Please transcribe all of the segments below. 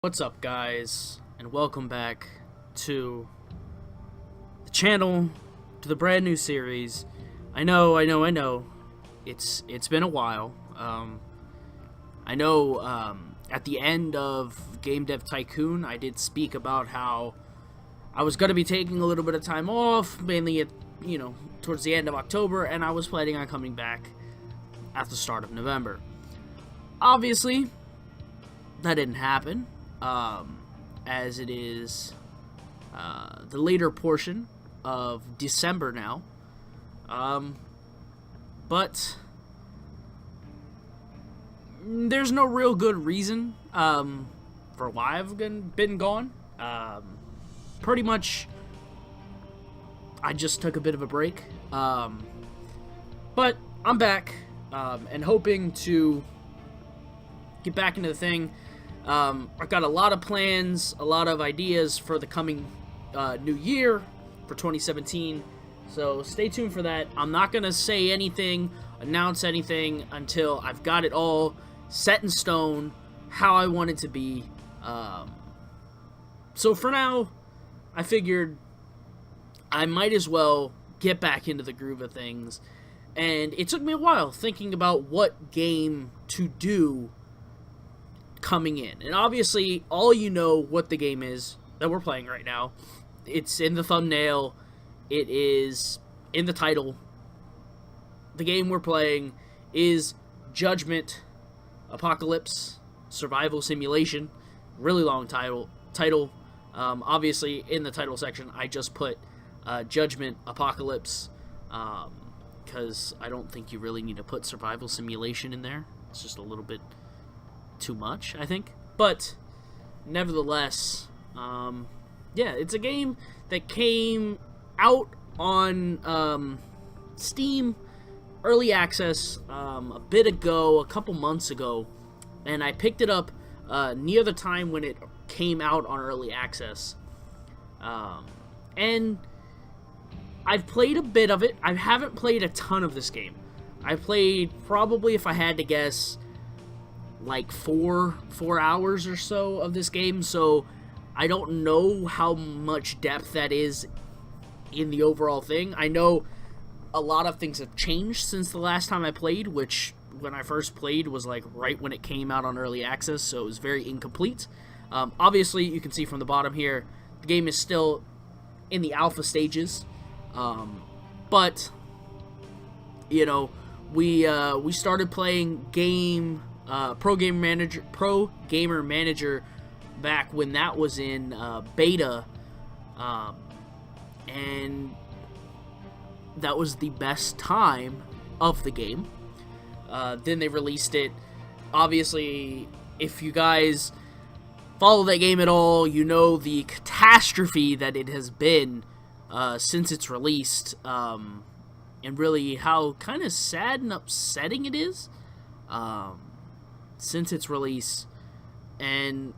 What's up, guys, and welcome back to the channel, to the brand new series. I know, it's been a while. I know at the end of Game Dev Tycoon, I did speak about how I was going to be taking a little bit of time off, mainly at, towards the end of October, and I was planning on coming back at the start of November. Obviously, that didn't happen. As it is the later portion of December now. But there's no real good reason for why I've been gone. Pretty much, I just took a bit of a break. But I'm back and hoping to get back into the thing. I've got a lot of plans, a lot of ideas for the coming new year, for 2017, so stay tuned for that. I'm not going to say anything, announce anything, until I've got it all set in stone, how I want it to be. So for now, I figured I might as well get back into the groove of things, and it took me a while thinking about what game to do coming in. And obviously, all you know what the game is that we're playing right now. It's in the thumbnail. It is in the title. The game we're playing is Judgment Apocalypse Survival Simulation. Really long title. Obviously, in the title section, I just put Judgment Apocalypse because I don't think you really need to put Survival Simulation in there. It's just a little bit too much, I think. But nevertheless, yeah, it's a game that came out on Steam early access a bit ago, a couple months ago, and I picked it up near the time when it came out on early access. And I've played a bit of it. I haven't played a ton of this game. I played, probably, if I had to guess, like four hours or so of this game, so I don't know how much depth that is in the overall thing. I know a lot of things have changed since the last time I played, which when I first played was like right when it came out on early access, so it was very incomplete. Obviously, you can see from the bottom here, the game is still in the alpha stages, but we started playing Pro Gamer Manager back when that was in beta, and that was the best time of the game. Then they released it. Obviously, if you guys follow that game at all, you know the catastrophe that it has been since it's released, and really how kind of sad and upsetting it is since its release. And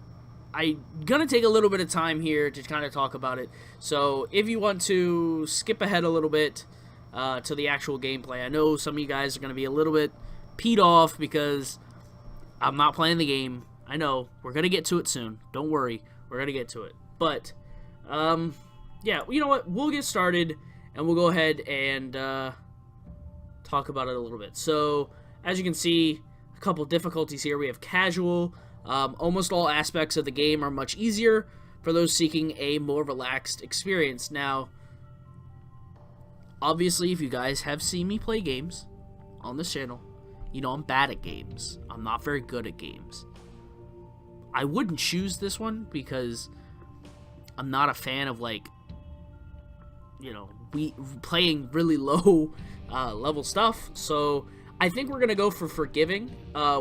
I'm gonna take a little bit of time here to kind of talk about it, so if you want to skip ahead a little bit to the actual gameplay. I know some of you guys are gonna be a little bit peed off because I'm not playing the game. I know, we're gonna get to it soon, don't worry, we're gonna get to it. But yeah, you know what, we'll get started and we'll go ahead and talk about it a little bit. So as you can see, a couple difficulties here. We have casual. Almost all aspects of the game are much easier for those seeking a more relaxed experience. Now, obviously, if you guys have seen me play games on this channel, you know I'm bad at games. I'm not very good at games. I wouldn't choose this one because I'm not a fan of, like, playing really low level stuff. So I think we're going to go for Forgiving,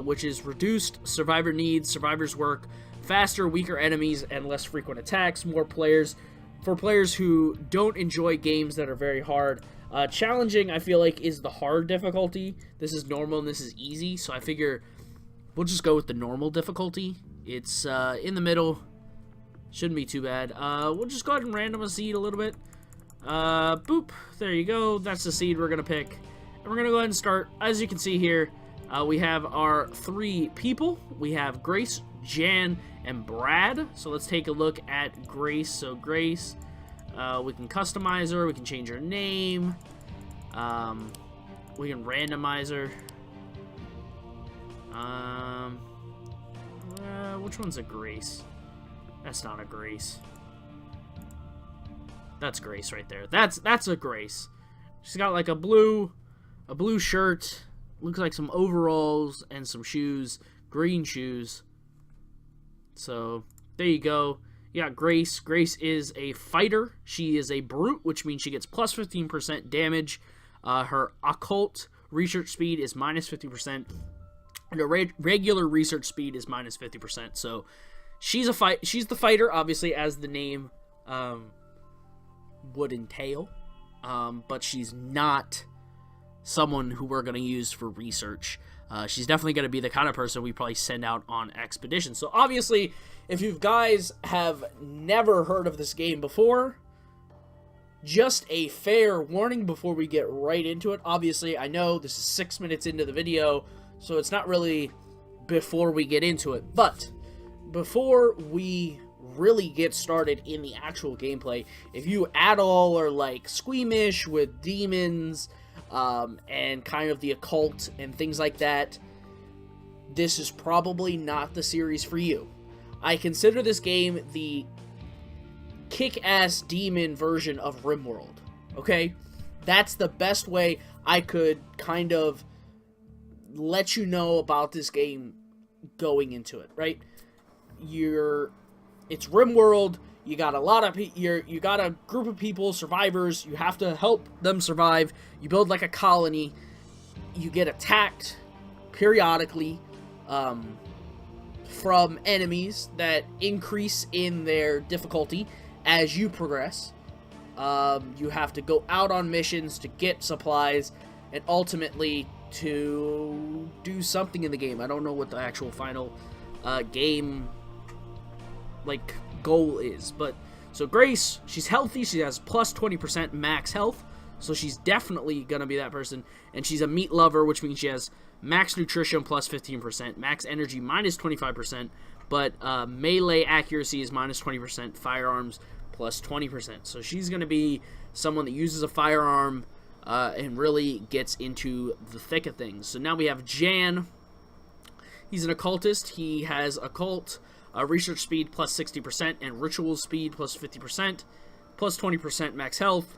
which is reduced survivor needs, survivors work, faster, weaker enemies, and less frequent attacks, more players, for players who don't enjoy games that are very hard. Challenging, I feel like, is the hard difficulty. This is normal and this is easy, so I figure we'll just go with the normal difficulty. It's in the middle, shouldn't be too bad. We'll just go ahead and random a seed a little bit. Boop, there you go, that's the seed we're going to pick. And we're going to go ahead and start. As you can see here, We have our 3 people. We have Grace, Jan, and Brad. So let's take a look at Grace. So Grace, we can customize her. We can change her name. We can randomize her. Which one's a Grace? That's not a Grace. That's Grace right there. That's a Grace. She's got like a blue shirt. Looks like some overalls and some shoes. Green shoes. So, there you go. You got Grace. Grace is a fighter. She is a brute, which means she gets plus 15% damage. Her occult research speed is minus 50%. And her regular research speed is minus 50%. So, she's the fighter, obviously, as the name would entail. But she's not someone who we're going to use for research. She's definitely going to be the kind of person we probably send out on expeditions. So obviously, if you guys have never heard of this game before, just a fair warning before we get right into it. Obviously, I know this is 6 minutes into the video, so it's not really before we get into it. But before we really get started in the actual gameplay, if you at all are like squeamish with demons, and kind of the occult and things like that, this is probably not the series for you. I consider this game the kick-ass demon version of Rimworld, okay? That's the best way I could kind of let you know about this game going into it, right? It's Rimworld. You got you got a group of people, survivors. You have to help them survive. You build like a colony. You get attacked periodically from enemies that increase in their difficulty as you progress. You have to go out on missions to get supplies and ultimately to do something in the game. I don't know what the actual final game goal is, but so Grace, she's healthy. She has plus 20% max health, so she's definitely gonna be that person. And she's a meat lover, which means she has max nutrition plus 15%, max energy minus 25%, but melee accuracy is minus 20%, firearms plus 20%. So she's gonna be someone that uses a firearm and really gets into the thick of things. So now we have Jan. He's an occultist. He has occult research speed plus 60%, and ritual speed plus 50%, plus 20% max health.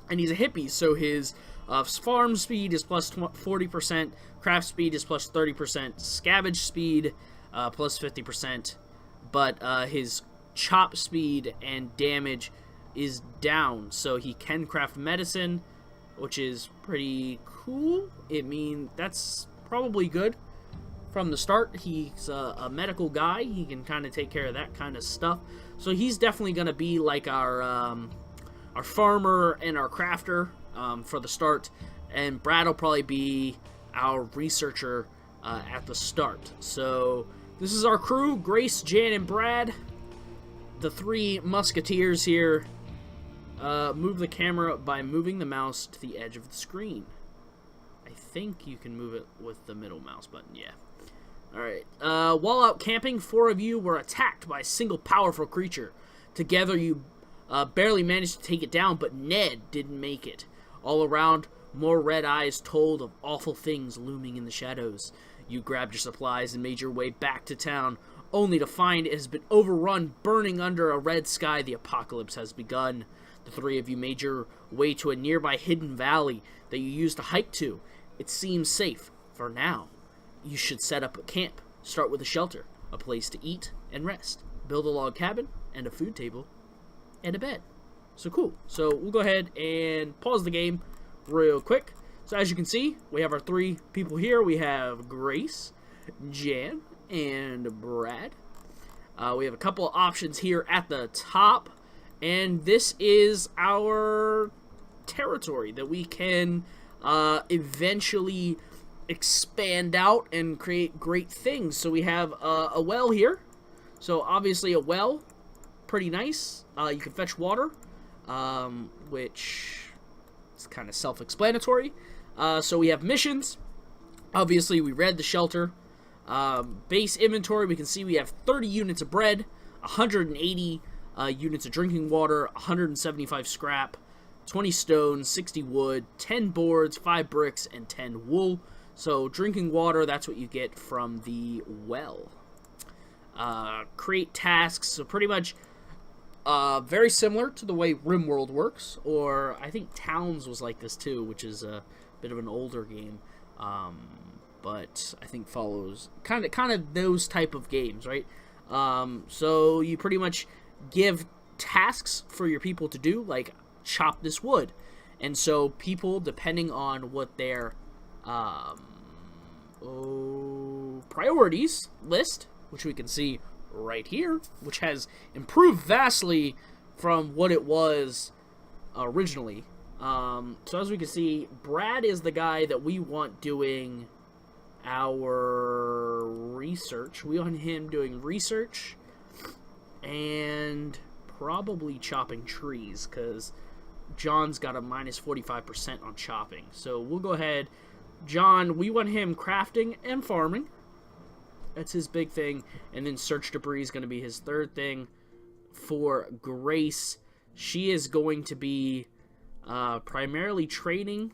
And he's a hippie, so his farm speed is plus 40%, craft speed is plus 30%, scavenge speed plus 50%, but his chop speed and damage is down, so he can craft medicine, which is pretty cool. That's probably good. From the start, he's a medical guy. He can kind of take care of that kind of stuff. So he's definitely going to be like our farmer and our crafter for the start. And Brad will probably be our researcher at the start. So this is our crew, Grace, Jan, and Brad. The 3 musketeers here. Move the camera by moving the mouse to the edge of the screen. I think you can move it with the middle mouse button, yeah. Alright, while out camping, 4 of you were attacked by a single powerful creature. Together you barely managed to take it down, but Ned didn't make it. All around, more red eyes told of awful things looming in the shadows. You grabbed your supplies and made your way back to town, only to find it has been overrun, burning under a red sky. The apocalypse has begun. The 3 of you made your way to a nearby hidden valley that you used to hike to. It seems safe for now. You should set up a camp. Start with a shelter, a place to eat and rest. Build a log cabin and a food table and a bed. So cool. So we'll go ahead and pause the game real quick. So as you can see, we have our 3 people here. We have Grace, Jan, and Brad. We have a couple of options here at the top. And this is our territory that we can eventually expand out and create great things. So we have a well here. So obviously a well, pretty nice. You can fetch water, which is kind of self-explanatory. So we have missions, Obviously, we read the shelter. Base inventory, we can see we have 30 units of bread, 180 units of drinking water, 175 scrap, 20 stone, 60 wood, 10 boards, 5 bricks, and 10 wool. So drinking water, that's what you get from the well. Create tasks, so pretty much very similar to the way Rimworld works, or I think Towns was like this too, which is a bit of an older game, but I think follows kind of those type of games, right? So you pretty much give tasks for your people to do, like chop this wood, and so people, depending on what their priorities list, which we can see right here, which has improved vastly from what it was originally. So as we can see, Brad is the guy that we want doing our research. We want him doing research and probably chopping trees, because John's got a minus 45% on chopping. So we'll go ahead. John, we want him crafting and farming. That's his big thing. And then search debris is going to be his third thing. For Grace, she is going to be primarily trading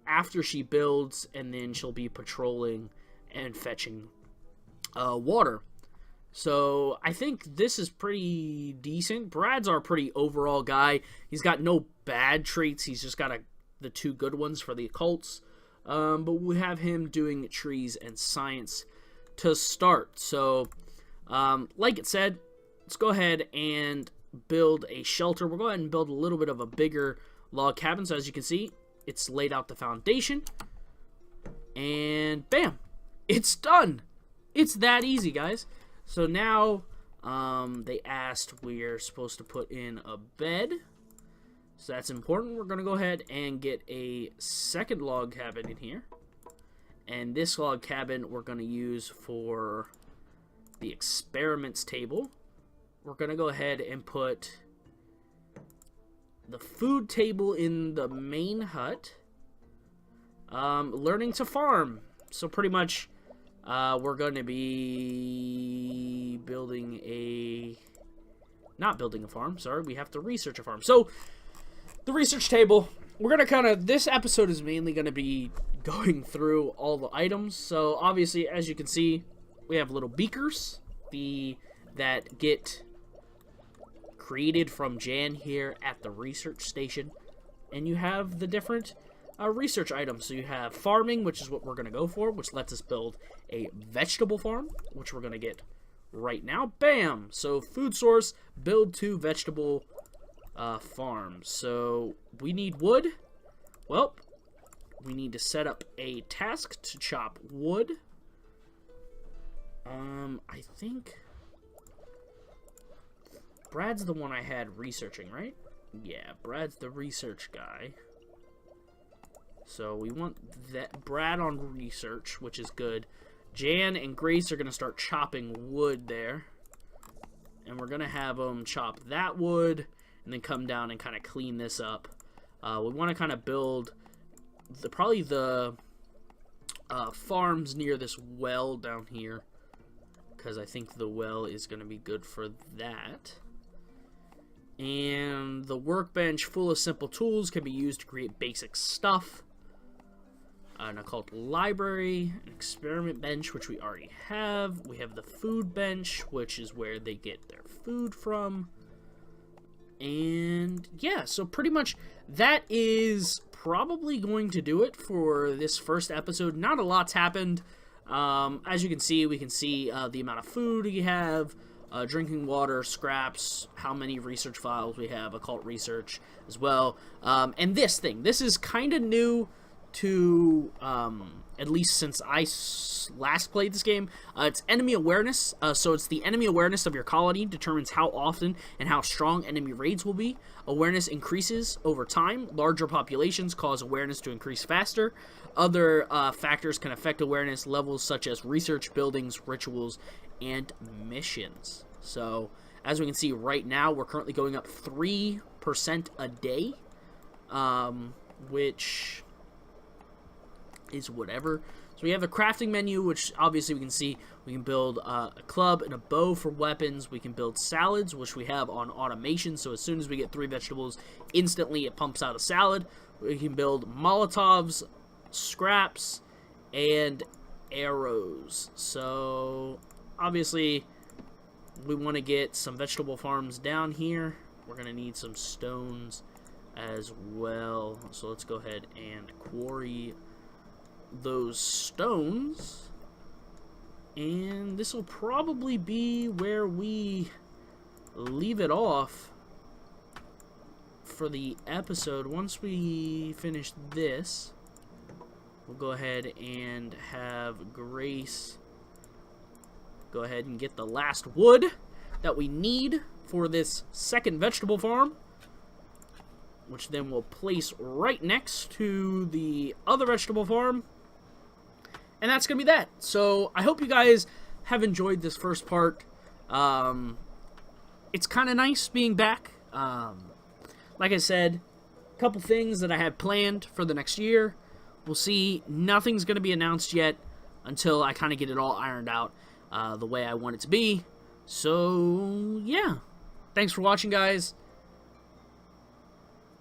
after she builds, and then she'll be patrolling and fetching water. So I think this is pretty decent. Brad's our pretty overall guy. He's got no bad traits. He's just got the 2 good ones for the occults. But we have him doing trees and science to start. So, like it said, let's go ahead and build a shelter. We'll go ahead and build a little bit of a bigger log cabin. So as you can see, it's laid out the foundation. And bam! It's done! It's that easy, guys. So now, they asked we're supposed to put in a bed. So that's important. We're going to go ahead and get a second log cabin in here. And this log cabin we're going to use for the experiments table. We're going to go ahead and put the food table in the main hut. Learning to farm. So pretty much we're going to be building a... Not building a farm, sorry. We have to research a farm. So the research table, we're going to this episode is mainly going to be going through all the items. So obviously, as you can see, we have little beakers that get created from Jan here at the research station. And you have the different research items. So you have farming, which is what we're going to go for, which lets us build a vegetable farm, which we're going to get right now. Bam! So food source, build 2 vegetable farms. So we need wood. Well, we need to set up a task to chop wood. I think Brad's the one I had researching, right? Yeah, Brad's the research guy. So we want that Brad on research, which is good. Jan and Grace are going to start chopping wood there. And we're going to have them chop that wood and then come down and kind of clean this up. We want to kind of build probably the farms near this well down here, because I think the well is going to be good for that. And the workbench full of simple tools can be used to create basic stuff. An occult library, an experiment bench, which we already have. We have the food bench, which is where they get their food from. And yeah, so pretty much that is probably going to do it for this first episode. Not a lot's happened. As you can see, we can see the amount of food we have, drinking water, scraps, how many research files we have, occult research as well. And this is kind of new to, at least since I last played this game. It's enemy awareness, so it's the enemy awareness of your colony determines how often and how strong enemy raids will be. Awareness increases over time. Larger populations cause awareness to increase faster. Other factors can affect awareness levels, such as research, buildings, rituals, and missions. So, as we can see right now, we're currently going up 3% a day, which is whatever. So we have the crafting menu, which obviously we can see we can build a club and a bow for weapons. We can build salads, which we have on automation. So as soon as we get 3 vegetables, instantly it pumps out a salad. We can build Molotovs, scraps, and arrows. So obviously we want to get some vegetable farms down here. We're going to need some stones as well. So let's go ahead and quarry those stones. And this will probably be where we leave it off for the episode. Once we finish this, we'll go ahead and have Grace go ahead and get the last wood that we need for this second vegetable farm, which then we'll place right next to the other vegetable farm. And that's going to be that. So I hope you guys have enjoyed this first part. It's kind of nice being back. Like I said, a couple things that I had planned for the next year. We'll see. Nothing's going to be announced yet until I kind of get it all ironed out the way I want it to be. So, yeah. Thanks for watching, guys.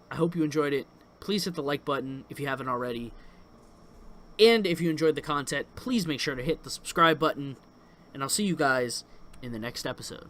I hope you enjoyed it. Please hit the like button if you haven't already. And if you enjoyed the content, please make sure to hit the subscribe button. And I'll see you guys in the next episode.